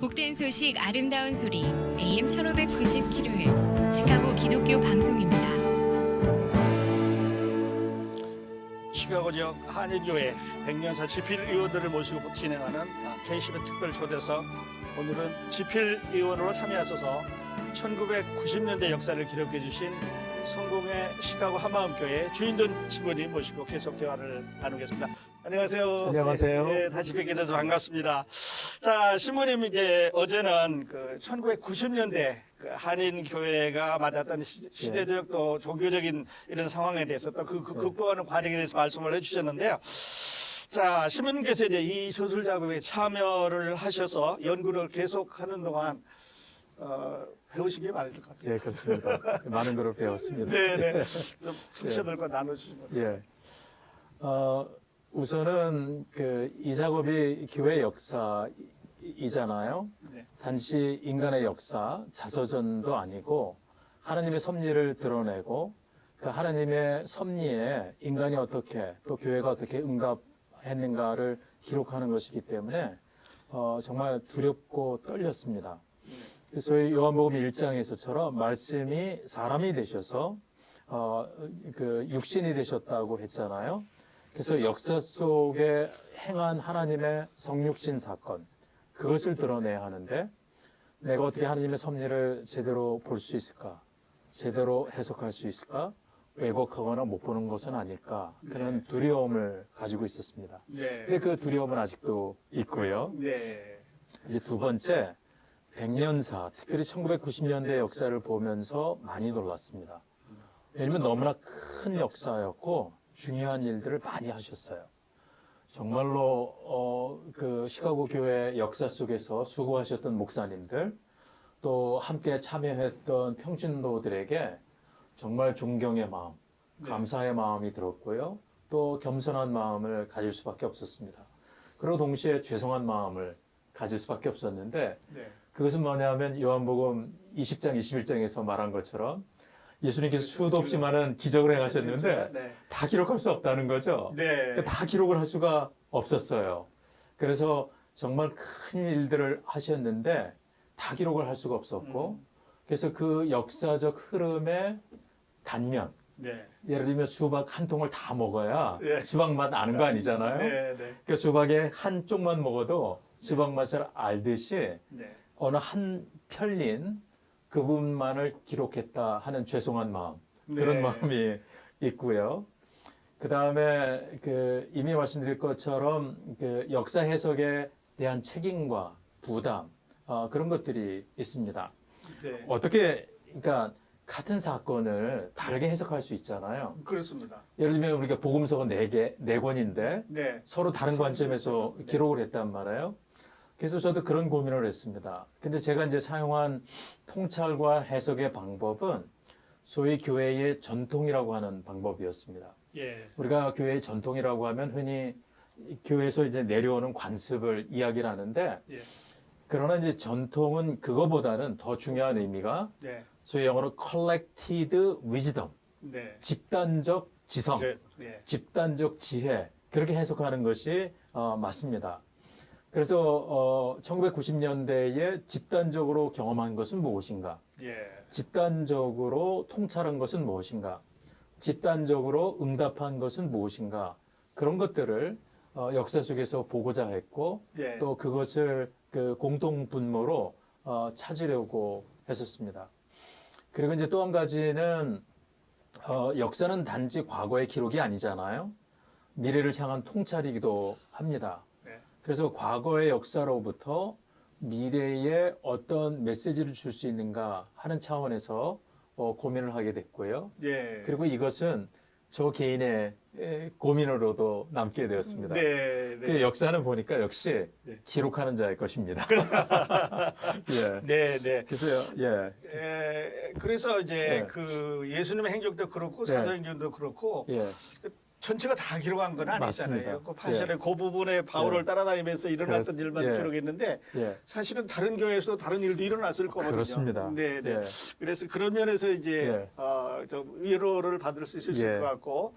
복된 소식 아름다운 소리 AM 1590kHz 시카고 기독교 방송입니다. 시카고 지역 한인교회 백년사 집필위원들을 모시고 진행하는 K10의 특별 초대석. 오늘은 집필위원으로 참여하셔서 1990년대 역사를 기록해 주신 성공의 시카고 한마음교회 주인돈 신부님 모시고 계속 대화를 나누겠습니다. 안녕하세요. 안녕하세요. 네, 다시 뵙게 돼서 반갑습니다. 자, 신부님 이제 어제는 그 1990년대 그 한인 교회가 맞았던 시대적 또 종교적인 이런 상황에 대해서 또 그 극복하는 과정에 대해서 말씀을 해주셨는데요. 자, 신부님께서 이제 이 소설 작업에 참여를 하셔서 연구를 계속하는 동안 배우신 게 많을 것 같아요. 예, 그렇습니다. 많은 걸 배웠습니다. 네네. 좀 청취자들과 나눠주시면. 예. 우선은 이 작업이 교회 역사이잖아요. 네. 단지 인간의 역사, 자서전도 아니고 하나님의 섭리를 드러내고 그 하나님의 섭리에 인간이 어떻게 또 교회가 어떻게 응답했는가를 기록하는 것이기 때문에 정말 두렵고 떨렸습니다. 저희 요한복음 1장에서처럼 말씀이 사람이 되셔서 육신이 되셨다고 했잖아요. 그래서 역사 속에 행한 하나님의 성육신 사건, 그것을 드러내야 하는데 내가 어떻게 하나님의 섭리를 제대로 볼 수 있을까? 제대로 해석할 수 있을까? 왜곡하거나 못 보는 것은 아닐까? 그런 두려움을 가지고 있었습니다. 네. 근데 그 두려움은 아직도 있고요. 네. 이제 두 번째, 백년사, 특별히 1990년대 역사를 보면서 많이 놀랐습니다. 왜냐면 너무나 큰 역사였고 중요한 일들을 많이 하셨어요. 정말로 그 시카고 교회 역사 속에서 수고하셨던 목사님들, 또 함께 참여했던 평신도들에게 정말 존경의 마음, 감사의 마음이 들었고요. 또 겸손한 마음을 가질 수밖에 없었습니다. 그리고 동시에 죄송한 마음을 가질 수밖에 없었는데 네. 그것은 뭐냐면 요한복음 20장, 21장에서 말한 것처럼 예수님께서 수도 없이 많은 기적을 행하셨는데 네. 다 기록할 수 없다는 거죠. 네. 그러니까 다 기록을 할 수가 없었어요. 그래서 정말 큰 일들을 하셨는데 다 기록을 할 수가 없었고 그래서 그 역사적 흐름의 단면, 네. 예를 들면 수박 한 통을 다 먹어야 네. 수박 맛 아는 거 아니잖아요. 네. 네. 그러니까 수박의 한 쪽만 먹어도 수박 맛을 알듯이 네. 어느 한 편린 그 부분만을 기록했다 하는 죄송한 마음, 그런 네. 마음이 있고요. 그 다음에 이미 말씀드릴 것처럼 역사 해석에 대한 책임과 부담, 그런 것들이 있습니다. 네. 어떻게, 그러니까 같은 사건을 다르게 해석할 수 있잖아요. 그렇습니다. 예를 들면 우리가 복음서가 네 권인데 네. 서로 다른 관점에서 네. 기록을 했단 말이에요. 그래서 저도 그런 고민을 했습니다. 근데 제가 이제 사용한 통찰과 해석의 방법은 소위 교회의 전통이라고 하는 방법이었습니다. 예. 우리가 교회의 전통이라고 하면 흔히 교회에서 이제 내려오는 관습을 이야기를 하는데 예. 그러나 이제 전통은 그거보다는 더 중요한 의미가 네. 소위 영어로 collected wisdom, 네. 집단적 지성, 네. 집단적 지혜, 그렇게 해석하는 것이 맞습니다. 그래서 1990년대에 집단적으로 경험한 것은 무엇인가? 예. 집단적으로 통찰한 것은 무엇인가? 집단적으로 응답한 것은 무엇인가? 그런 것들을 역사 속에서 보고자 했고 예. 또 그것을 그 공동 분모로 찾으려고 했었습니다. 그리고 이제 또 한 가지는 역사는 단지 과거의 기록이 아니잖아요. 미래를 향한 통찰이기도 합니다. 네. 그래서 과거의 역사로부터 미래에 어떤 메시지를 줄 수 있는가 하는 차원에서 고민을 하게 됐고요. 예. 그리고 이것은 저 개인의 고민으로도 남게 되었습니다. 네. 그 역사는 보니까 역시 네. 기록하는 자의 것입니다. 예. 네. 네. 그래서 예. 그래서 이제 네. 그 예수님의 행적도 그렇고 네. 사도행전도 그렇고 예. 전체가 다 기록한 건 아니잖아요. 맞습니다. 그 사실은 그 부분에 바울을 예. 따라다니면서 일어났던 그렇- 일만 예. 기록했는데 예. 사실은 다른 교회에서 다른 일도 일어났을 거거든요. 그렇습니다. 네, 네. 예. 그래서 그런 면에서 이제 예. 좀 위로를 받을 수 있을 예. 것 같고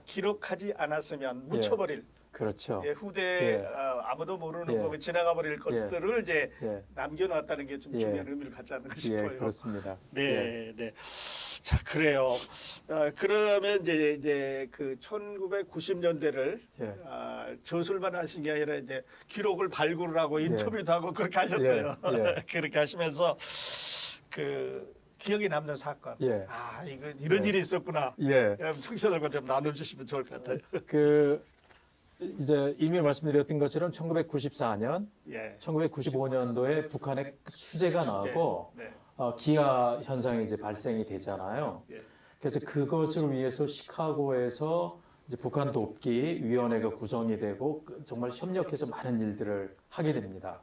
기록하지 않았으면 묻혀버릴 그렇죠. 예, 후대 예. 아무도 모르는 예. 거 지나가 버릴 것들을 이제 예. 남겨놨다는 게 좀 예. 중요한 의미를 갖지 않는가 싶어요. 예, 그렇습니다. 네, 네. 자, 그래요. 그러면 이제 그 1990년대를 예. 저술만 하신 게 아니라 이제 기록을 발굴을 하고 인터뷰도 하고 그렇게 하셨어요. 예, 예. 그렇게 하시면서 그 기억에 남는 사건. 예. 이거 이런 예. 일이 있었구나. 예. 청취자들과 좀 나눠주시면 좋을 것 같아요. 그 이제 이미 말씀드렸던 것처럼 1994년, 예. 1995년도에 북한에 수재가 나고 네. 기아 현상이 이제 발생이 되잖아요. 예. 그래서 그것을 위해서 시카고에서 이제 북한 돕기 위원회가 구성이 되고 정말 협력해서 많은 일들을 하게 됩니다.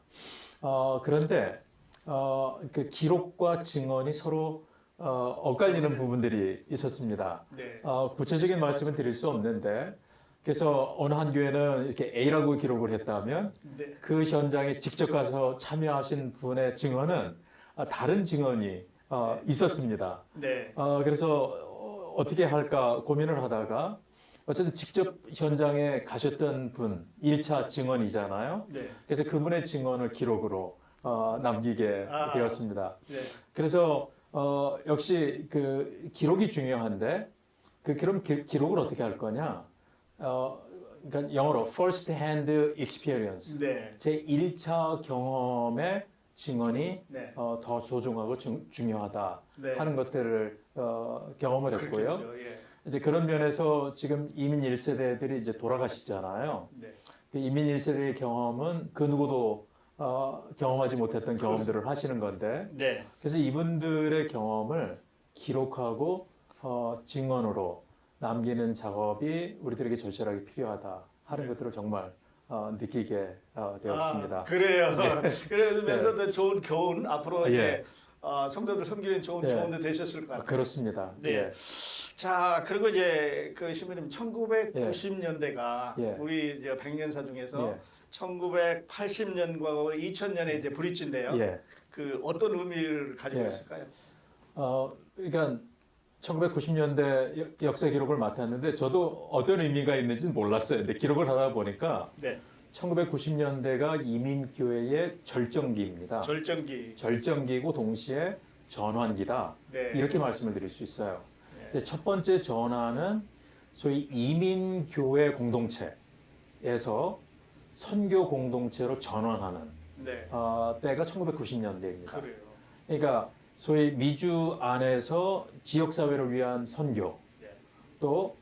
그런데 그 기록과 증언이 서로 엇갈리는 부분들이 있었습니다. 네. 구체적인 말씀은 드릴 수 없는데, 그래서 어느 한 교회는 이렇게 A라고 기록을 했다면 네. 그 현장에 직접 가서 참여하신 분의 증언은 다른 증언이 있었습니다. 네. 그래서 어떻게 할까 고민을 하다가 어쨌든 직접 현장에 가셨던 분, 1차 증언이잖아요. 네. 그래서 그분의 증언을 기록으로 남기게 되었습니다. 네. 그래서 역시 그 기록이 중요한데 그럼 기록을 어떻게 할 거냐? 그러니까 영어로 first hand experience. 네. 제 1차 경험의 증언이 네. 더 소중하고 중요하다 네. 하는 것들을 경험을 했고요. 그렇겠죠. 예. 이제 그런 면에서 지금 이민 1세대들이 이제 돌아가시잖아요. 네. 그 이민 1세대의 경험은 그 누구도 경험하지 못했던 경험들을 하시는 건데, 네. 그래서 이분들의 경험을 기록하고 증언으로 남기는 작업이 우리들에게 절실하게 필요하다 하는 것들을 정말 느끼게 되었습니다. 그래요. 그러면서 더 좋은 교훈 앞으로 예. 이제 성도들 섬기는 좋은 예. 교훈도 되셨을 것 같아요. 그렇습니다. 네. 예. 자, 그리고 이제 그 신부님 1990년대가 예. 우리 이제 100년사 중에서 예. 1980년과 2000년에 이제 브릿지인데요. 예. 그 어떤 의미를 가지고 예. 있을까요? 그러니까 1990년대 역사 기록을 맡았는데 저도 어떤 의미가 있는지는 몰랐어요. 근데 기록을 하다 보니까 네. 1990년대가 이민교회의 절정기입니다. 절정기. 절정기고 동시에 전환기다. 네. 이렇게 말씀을 드릴 수 있어요. 네. 근데 첫 번째 전환은 소위 이민교회 공동체에서 선교 공동체로 전환하는 네. 때가 1990년대입니다. 그래요. 그러니까 소위 미주 안에서 지역사회를 위한 선교, 네. 또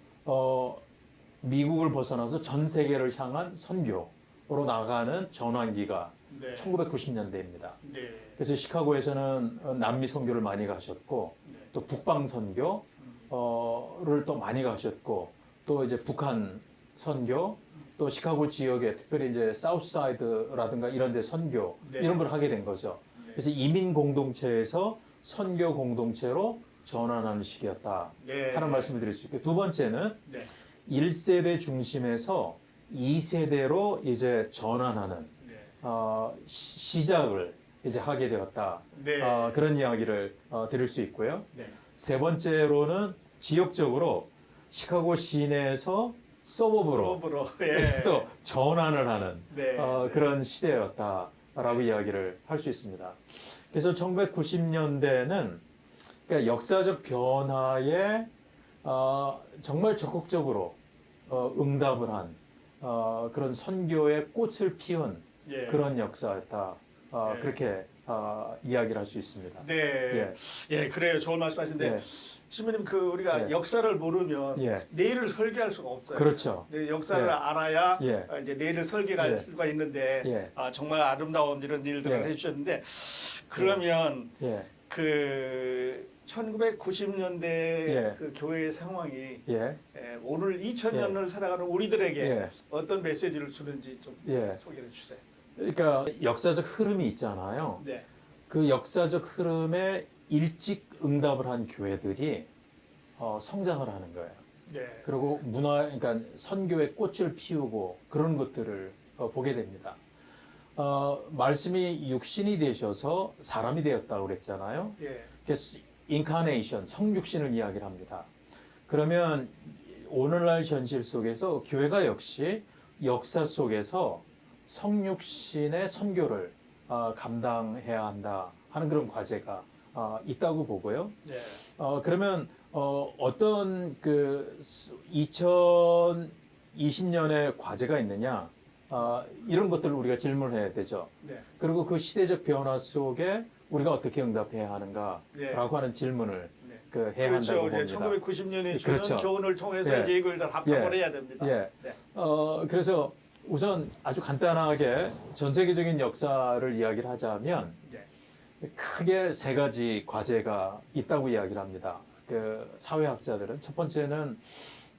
미국을 벗어나서 전 세계를 향한 선교로 나가는 전환기가 네. 1990년대입니다. 네. 그래서 시카고에서는 남미 선교를 많이 가셨고, 네. 또 북방 선교를 또 많이 가셨고, 또 이제 북한 선교, 또 시카고 지역에 특별히 이제 사우스사이드라든가 이런 데 선교 네. 이런 걸 하게 된 거죠. 네. 그래서 이민 공동체에서 선교 공동체로 전환하는 시기였다 네. 하는 말씀을 드릴 수 있고, 두 번째는 네. 1세대 중심에서 2세대로 이제 전환하는 네. 시작을 이제 하게 되었다. 네. 그런 이야기를 드릴 수 있고요. 네. 세 번째로는 지역적으로 시카고 시내에서 서버브로 수업으로. 예. 또 전환을 하는 네. 그런 시대였다라고 이야기를 할 수 있습니다. 그래서 1990년대는 그러니까 역사적 변화에 정말 적극적으로 응답을 한 그런 선교의 꽃을 피운 예. 그런 역사였다. 예. 그렇게 이야기를 할 수 있습니다. 네. 예. 예, 그래요. 좋은 말씀하신데 예. 신부님 그 우리가 예. 역사를 모르면 예. 내일을 설계할 수가 없어요. 그렇죠. 네, 역사를 예. 알아야 예. 이제 내일을 설계할 예. 수가 있는데 예. 정말 아름다운 이런 일들을 예. 해주셨는데 그러면 예. 그 1990년대 예. 그 교회의 상황이 예. 오늘 2000년을 살아가는 우리들에게 예. 어떤 메시지를 주는지 좀 예. 소개해 주세요. 그러니까 역사적 흐름이 있잖아요. 네. 그 역사적 흐름에 일찍 응답을 한 교회들이 성장을 하는 거예요. 네. 그리고 그러니까 선교의 꽃을 피우고 그런 것들을 보게 됩니다. 말씀이 육신이 되셔서 사람이 되었다고 그랬잖아요. 예. 그래서 인카네이션, 성육신을 이야기를 합니다. 그러면 오늘날 현실 속에서 교회가 역시 역사 속에서 성육신의 선교를 감당해야 한다 하는 그런 과제가 있다고 보고요. 네. 그러면 어떤 그 2020년에 과제가 있느냐 이런 것들을 우리가 질문해야 되죠. 네. 그리고 그 시대적 변화 속에 우리가 어떻게 응답해야 하는가라고 네. 하는 질문을 네. 해야 그렇죠. 한다고 봅니다. 1990년에 주는 그렇죠. 교훈을 통해서 예. 이제 이걸 다 답답을 예. 해야 됩니다. 예. 네. 그래서 우선 아주 간단하게 전 세계적인 역사를 이야기를 하자면 네. 크게 세 가지 과제가 있다고 이야기를 합니다. 그 사회학자들은 첫 번째는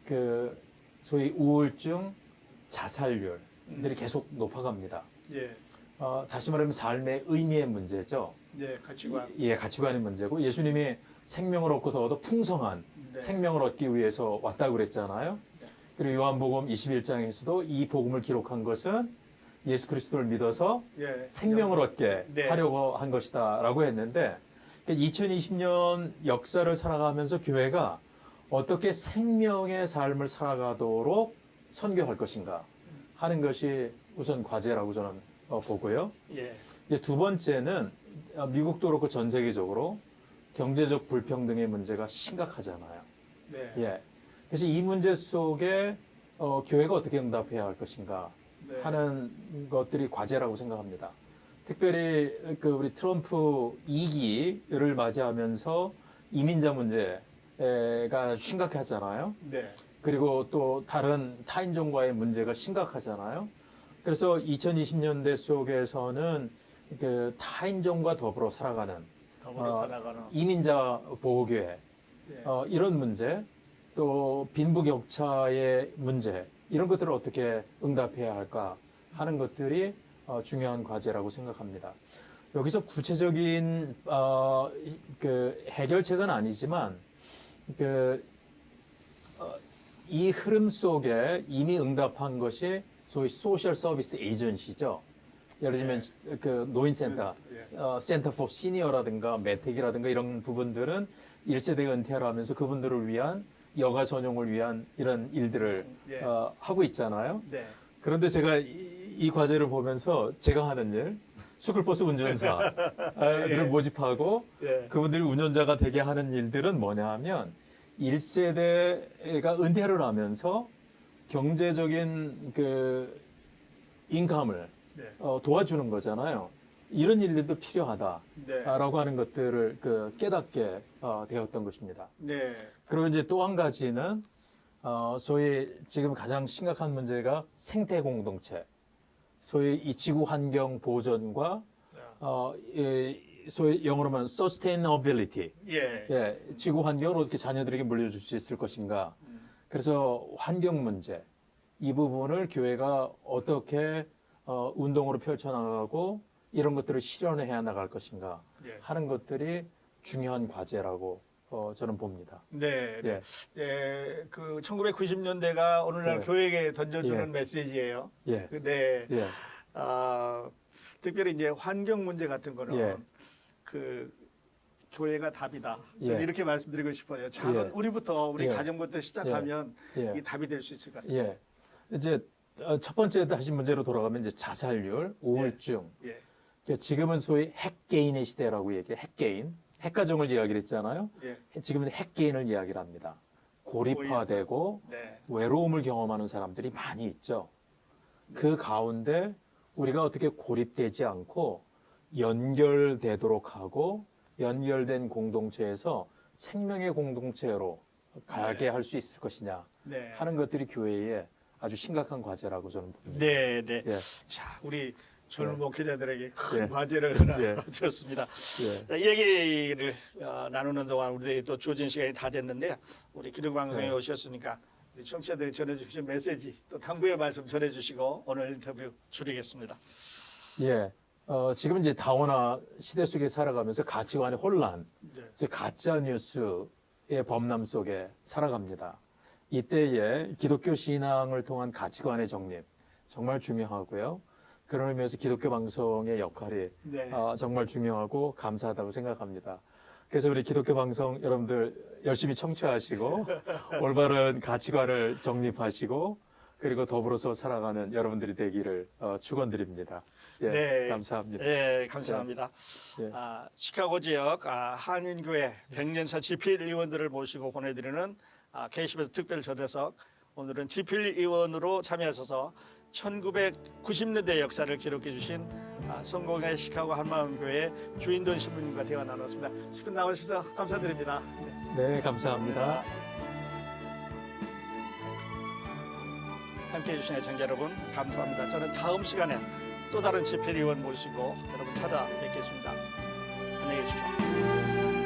그 소위 우울증, 자살률들이 계속 높아갑니다. 예. 다시 말하면 삶의 의미의 문제죠. 네. 가치관. 예, 가치관의 문제고 예수님이 생명을 얻고 더 풍성한 네. 생명을 얻기 위해서 왔다고 그랬잖아요. 그리고 요한복음 21장에서도 이 복음을 기록한 것은 예수 그리스도를 믿어서 예. 생명을 얻게 네. 하려고 한 것이다라고 했는데 2020년 역사를 살아가면서 교회가 어떻게 생명의 삶을 살아가도록 선교할 것인가 하는 것이 우선 과제라고 저는 보고요. 예. 이제 두 번째는 미국도 그렇고 전 세계적으로 경제적 불평등의 문제가 심각하잖아요. 네. 예. 그래서 이 문제 속에 교회가 어떻게 응답해야 할 것인가 네. 하는 것들이 과제라고 생각합니다. 특별히 그 우리 트럼프 2기를 맞이하면서 이민자 문제가 심각하잖아요. 네. 그리고 또 다른 타인종과의 문제가 심각하잖아요. 그래서 2020년대 속에서는 그 타인종과 더불어 살아가는 더불어 살아가는. 이민자 보호교회 네. 이런 문제 또 빈부격차의 문제 이런 것들을 어떻게 응답해야 할까 하는 것들이 중요한 과제라고 생각합니다. 여기서 구체적인 그 해결책은 아니지만 이 흐름 속에 이미 응답한 것이 소위 소셜 서비스 에이전시죠. 예를 들면 그 노인센터, 센터 포 시니어라든가 메택이라든가 이런 부분들은 1세대가 은퇴를 하면서 그분들을 위한 여가 전용을 위한 이런 일들을 예. 하고 있잖아요. 네. 그런데 제가 이 과제를 보면서 제가 하는 일, 스쿨버스 운전사를 모집하고 예. 그분들이 운전자가 되게 하는 일들은 뭐냐 하면 1세대가 은퇴를 하면서 경제적인 그 인감을 네. 도와주는 거잖아요. 이런 일들도 필요하다라고 네. 하는 것들을 깨닫게 되었던 것입니다. 네. 그리고 이제 또 한 가지는 소위 지금 가장 심각한 문제가 생태 공동체, 소위 이 지구 환경 보존과 소위 영어로 말하면 sustainability, 예. 지구 환경을 어떻게 자녀들에게 물려줄 수 있을 것인가. 그래서 환경 문제 이 부분을 교회가 어떻게 운동으로 펼쳐나가고 이런 것들을 실현해야 나갈 것인가 예. 하는 것들이 중요한 과제라고 저는 봅니다. 네. 예. 예. 그 1990년대가 오늘날 네. 교회에게 던져주는 예. 메시지예요. 예. 근데 예. 특별히 이제 환경 문제 같은 거는 예. 그 교회가 답이다. 예. 이렇게 말씀드리고 싶어요. 작은 예. 우리 예. 가정부터 시작하면 예. 이게 답이 될 수 있을 것 같아요. 예. 이제 첫 번째 다시 문제로 돌아가면 이제 자살률, 우울증. 예. 그러니까 지금은 소위 핵개인의 시대라고 얘기해. 핵개인. 핵가정을 이야기를 했잖아요. 예. 지금은 핵개인을 이야기를 합니다. 고립화되고 네. 외로움을 경험하는 사람들이 많이 있죠. 그 가운데 우리가 어떻게 고립되지 않고 연결되도록 하고 연결된 공동체에서 생명의 공동체로 가게 할 수 있을 것이냐 네. 하는 것들이 교회의 아주 심각한 과제라고 저는 봅니다. 네, 네. 예. 자, 우리 젊은 예. 목회자들에게 큰 예. 과제를 하나 예. 줬습니다. 예. 자, 얘기를 나누는 동안 우리들이 또 주어진 시간이 다 됐는데요. 우리 기록방송에 네. 오셨으니까 우리 청취자들이 전해주신 메시지 또 당부의 말씀 전해주시고 오늘 인터뷰 줄이겠습니다. 예. 지금 이제 다원화 시대 속에 살아가면서 가치관의 혼란, 네. 가짜 뉴스의 범람 속에 살아갑니다. 이때에 기독교 신앙을 통한 가치관의 정립 정말 중요하고요. 그런 의미에서 기독교 방송의 역할이 네. 정말 중요하고 감사하다고 생각합니다. 그래서 우리 기독교 방송 여러분들 열심히 청취하시고 올바른 가치관을 정립하시고 그리고 더불어서 살아가는 여러분들이 되기를 축원드립니다. 예, 네. 감사합니다. 예, 감사합니다. 예. 시카고 지역 한인교회 백년사 집필 의원들을 모시고 보내드리는 KCBS 특별 초대석. 오늘은 집필 의원으로 참여하셔서 1990년대 역사를 기록해 주신 성공의 시카고 한마음교회 주인돈 신부님과 대화 나눴습니다. 10분 나와주셔서 감사드립니다. 네, 감사합니다. 함께해 주신 애청자 여러분 감사합니다. 저는 다음 시간에 또 다른 집필 의원 모시고 여러분 찾아뵙겠습니다. 안녕히 계십시오.